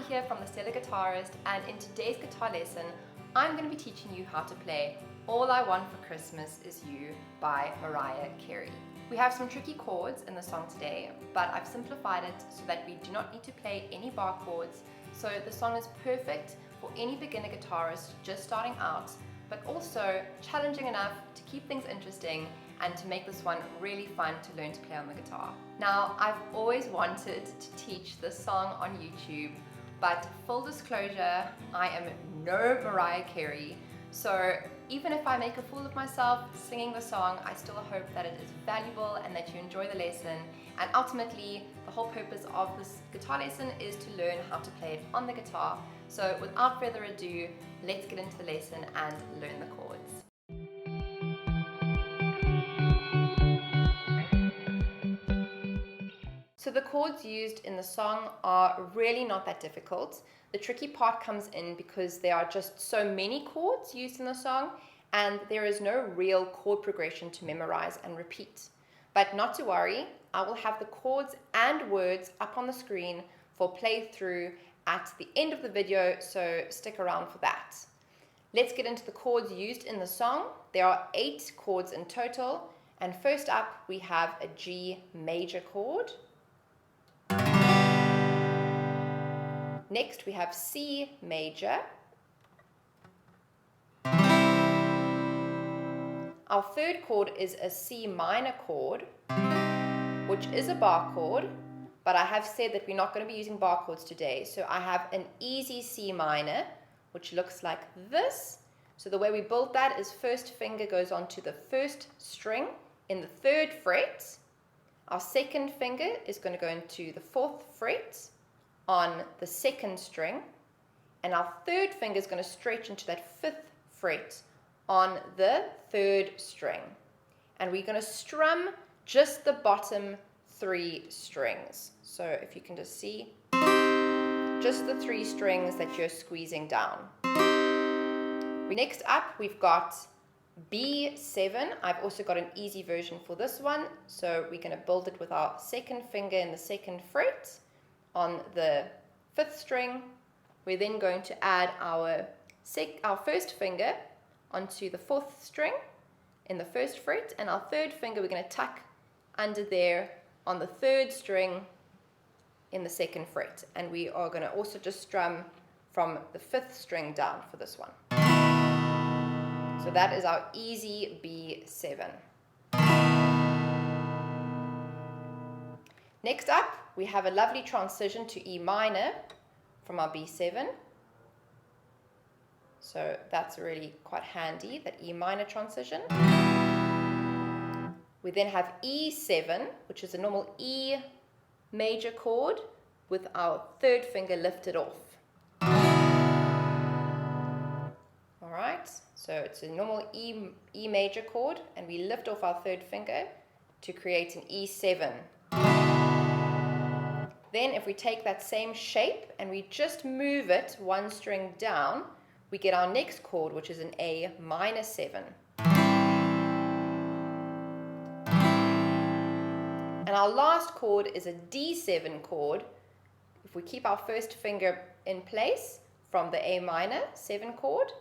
here from The Stellar Guitarist, and in today's guitar lesson, I'm going to be teaching you how to play All I Want for Christmas Is You by Mariah Carey. We have some tricky chords in the song today, but I've simplified it so that we do not need to play any bar chords, so the song is perfect for any beginner guitarist just starting out, but also challenging enough to keep things interesting and to make this one really fun to learn to play on the guitar. Now, I've always wanted to teach this song on YouTube, but full disclosure, I am no Mariah Carey, so even if I make a fool of myself singing the song, I still hope that it is valuable and that you enjoy the lesson. And ultimately, the whole purpose of this guitar lesson is to learn how to play it on the guitar. So without further ado, let's get into the lesson and learn the chords. So the chords used in the song are really not that difficult. The tricky part comes in because there are just so many chords used in the song and there is no real chord progression to memorize and repeat. But not to worry, I will have the chords and words up on the screen for playthrough at the end of the video, so stick around for that. Let's get into the chords used in the song. There are 8 chords in total, and first up we have a G major chord. Next we have C major. Our third chord is a C minor chord, which is a bar chord, but I have said that we're not going to be using bar chords today. So I have an easy C minor, which looks like this. So the way we build that is first finger goes onto the first string in the 3rd fret. Our second finger is going to go into the 4th fret on the 2nd string, and our 3rd finger is going to stretch into that 5th fret on the 3rd string, and we're going to strum just the bottom 3 strings. So if you can just see, just the 3 strings that you're squeezing down. Next up we've got B7. I've also got an easy version for this one, so we're going to build it with our 2nd finger in the 2nd fret on the 5th string. We're then going to add our first finger onto the 4th string in the 1st fret, and our 3rd finger we're going to tuck under there on the 3rd string in the 2nd fret, and we are going to also just strum from the 5th string down for this one. So that is our easy B7. Next up, we have a lovely transition to E minor from our B7. So that's really quite handy, that E minor transition. We then have E7, which is a normal E major chord with our 3rd finger lifted off. Alright, so it's a normal E major chord, and we lift off our 3rd finger to create an E7. Then if we take that same shape and we just move it 1 string down, we get our next chord, which is an A minor 7. And our last chord is a D7 chord. If we keep our first finger in place from the A minor 7 chord,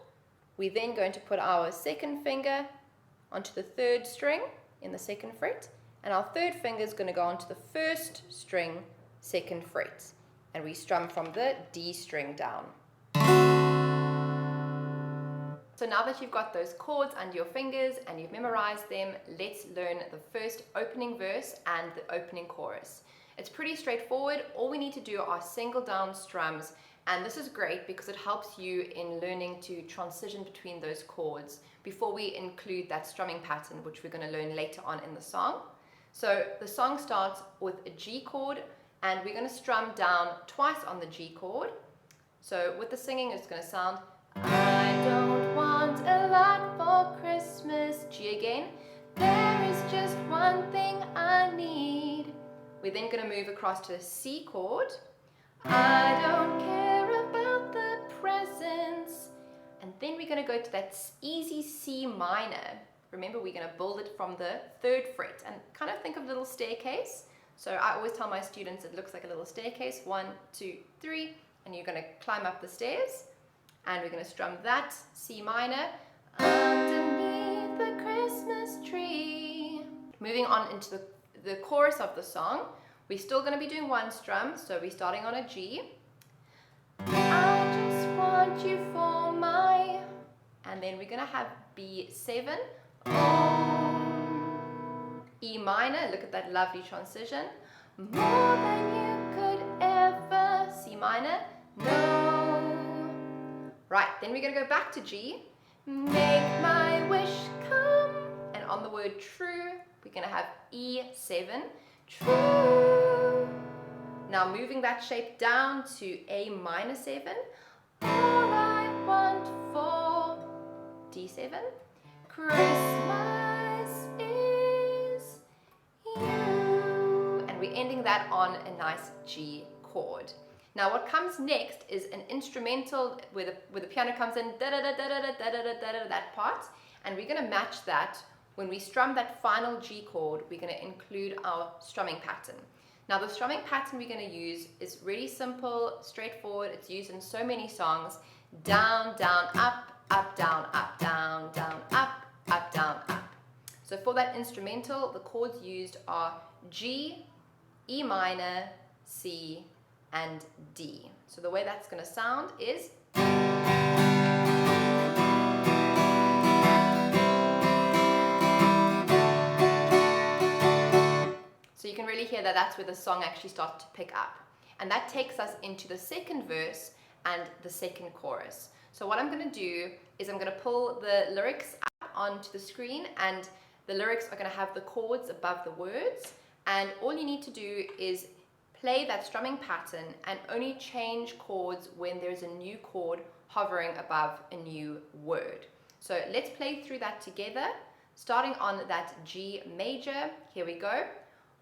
we're then going to put our 2nd finger onto the 3rd string in the 2nd fret, and our 3rd finger is going to go onto the 1st string 2nd fret, and we strum from the D string down. So now that you've got those chords under your fingers and you've memorized them, let's learn the first opening verse and the opening chorus. It's pretty straightforward. All we need to do are single down strums, and this is great because it helps you in learning to transition between those chords before we include that strumming pattern, which we're going to learn later on in the song. So the song starts with a G chord, and we're going to strum down twice on the G chord. So with the singing, it's going to sound, I don't want a lot for Christmas, G again, there is just one thing I need. We're then going to move across to a C chord, I don't care about the presents, and then we're going to go to that easy C minor. Remember, we're going to build it from the 3rd fret, and kind of think of a little staircase. So I always tell my students it looks like a little staircase, 1, 2, 3, and you're going to climb up the stairs, and we're going to strum that C minor underneath the Christmas tree. Moving on into the chorus of the song, we're still going to be doing one strum, so we're starting on a G. I just want you for my, and then we're going to have B7, E minor, look at that lovely transition, more than you could ever, C minor, no. Right, then we're going to go back to G, make my wish come, and on the word true, we're going to have E7, true. Now moving that shape down to A minor 7, all I want for D7, Christmas is you. And we're ending that on a nice G chord. Now what comes next is an instrumental where the piano comes in, that part, and we're going to match that. When we strum that final G chord, we're going to include our strumming pattern. Now the strumming pattern we're going to use is really simple, straightforward. It's used in so many songs. Down, down, up, up, down, up, down, down, up, down, up. So for that instrumental, the chords used are G, E minor, C, and D. So the way that's going to sound is you can really hear that that's where the song actually starts to pick up. And that takes us into the second verse and the second chorus. So what I'm going to do is I'm going to pull the lyrics up onto the screen, and the lyrics are going to have the chords above the words. And all you need to do is play that strumming pattern and only change chords when there's a new chord hovering above a new word. So let's play through that together, starting on that G major. Here we go.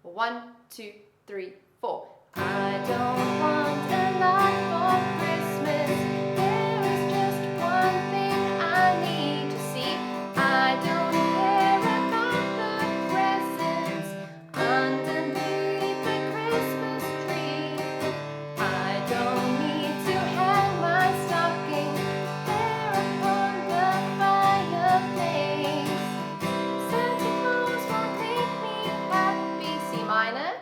1, 2, 3, 4. I don't want a lot for Christmas. There is just one thing I need to see. I don't care about the presents underneath the Christmas tree. I don't need to hang my stocking there upon the fireplace. Santa Claus won't make me happy, C minor,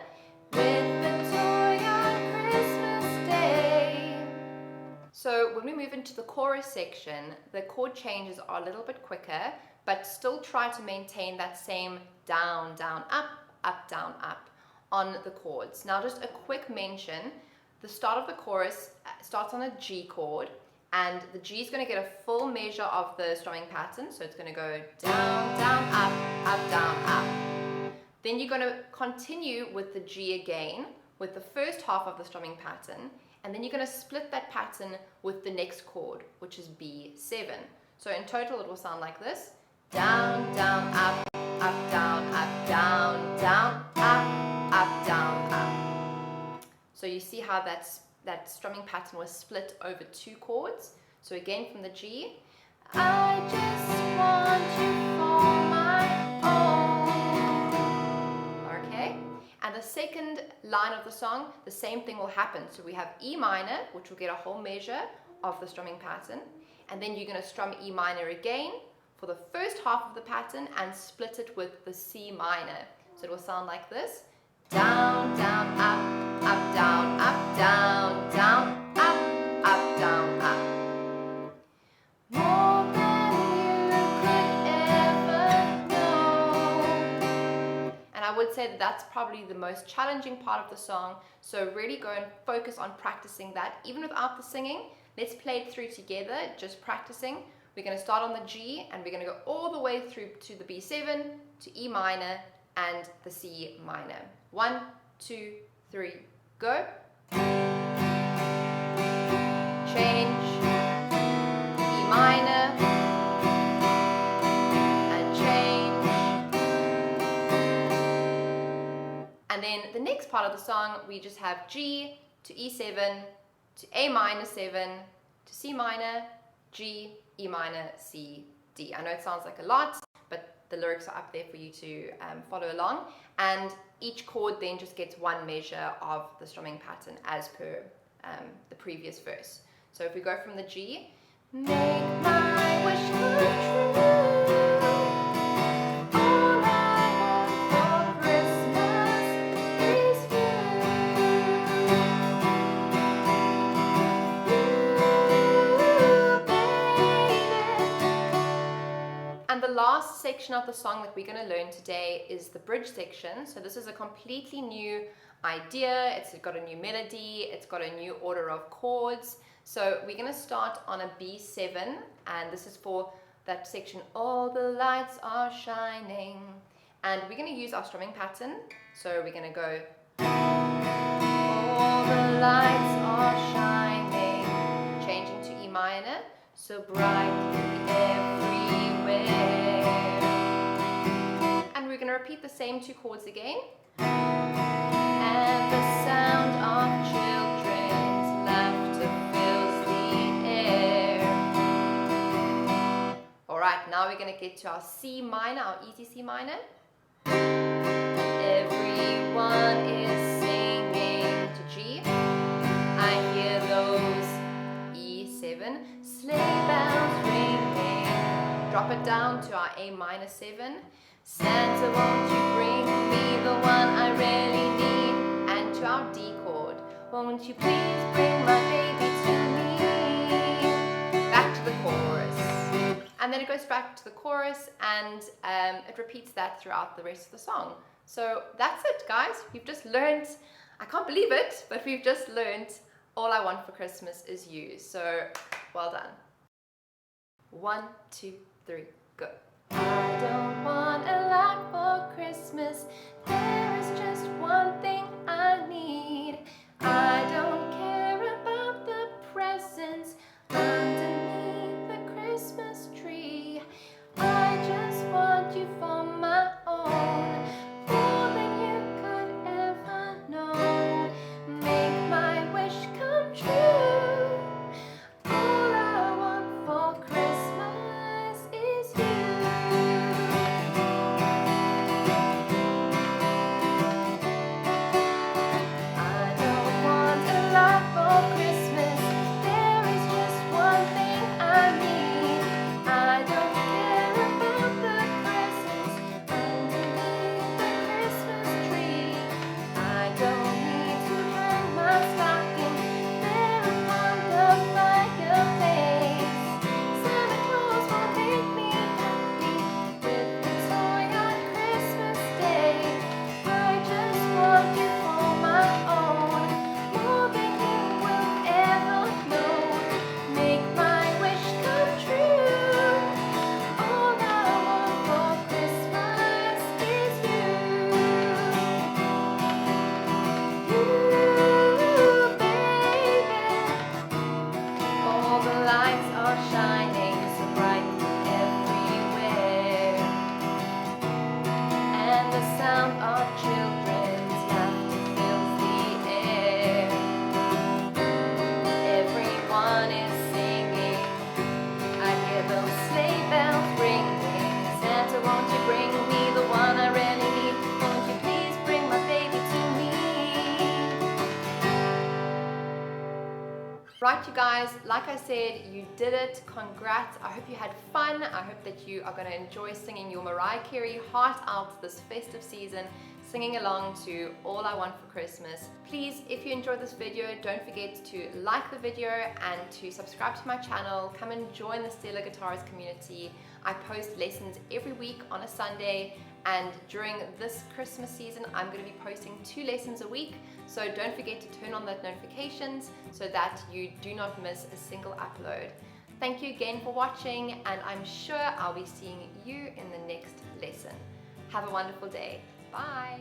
with the toy on Christmas Day. So when we move into the chorus section, the chord changes are a little bit quicker, but still try to maintain that same down, down, up, down, up on the chords. Now just a quick mention, the start of the chorus starts on a G chord, and the G is going to get a full measure of the strumming pattern, so it's going to go down, down, up, down, up. Then you're going to continue with the G again, with the first half of the strumming pattern, and then you're going to split that pattern with the next chord, which is B7. So in total it will sound like this. Down, down, up, down, down, down, up, down, up. So you see how that strumming pattern was split over 2 chords. So again from the G, I just want you for my own. Okay, and the second line of the song, the same thing will happen. So we have E minor, which will get a whole measure of the strumming pattern, and then you're going to strum E minor again for the first half of the pattern and split it with the C minor. So it will sound like this. Down, down, up, down, down, up, down, up. More than you could ever know. And I would say that that's probably the most challenging part of the song. So really go and focus on practicing that, even without the singing. Let's play it through together, just practicing. We're going to start on the G, and we're going to go all the way through to the B7, to E minor, and the C minor. 1, 2, 3, go. Change, E minor, and change. And then the next part of the song, we just have G to E7, to A minor 7, to C minor, G, E minor, C, D. I know it sounds like a lot, but the lyrics are up there for you to follow along. And each chord then just gets one measure of the strumming pattern as per the previous verse. So if we go from the G, make my wish come true. All I want for Christmas is you, baby. And the last section of the song that we're going to learn today is the bridge section. So this is a completely new idea. It's got a new melody, it's got a new order of chords. So we're going to start on a B7, and this is for that section, all the lights are shining. And we're going to use our strumming pattern. So we're going to go, all the lights are shining, changing to E minor, so brightly everywhere. And we're going to repeat the same two chords again. And the sound of children's laughter fills the air. Alright, now we're going to get to our C minor, our easy C minor. Everyone is singing to G. I hear those E7 sleigh bells ringing. Drop it down to our A minor 7. Santa, won't you bring me the one I really need? And to our D chord, won't you please bring my baby to me? Back to the chorus. And then it goes back to the chorus, and it repeats that throughout the rest of the song. So that's it, guys. We've just learned, I can't believe it, but we've just learned All I Want for Christmas Is You. So well done. 1, 2, 3, go. I don't want a lot for Christmas. There is just one thing I need. I don't care about the presents underneath the Christmas tree. I just want you for my own, more than you could ever know. Make my wish come true. All I want for Christmas is you. Right, you guys, like I said, you did it. Congrats. I hope you had fun. I hope that you are going to enjoy singing your Mariah Carey heart out this festive season, singing along to All I Want for Christmas. Please, if you enjoyed this video, don't forget to like the video and to subscribe to my channel. Come and join the Stellar Guitarist community. I post lessons every week on a Sunday, and during this Christmas season, I'm going to be posting 2 lessons a week. So don't forget to turn on those notifications so that you do not miss a single upload. Thank you again for watching, and I'm sure I'll be seeing you in the next lesson. Have a wonderful day. Bye.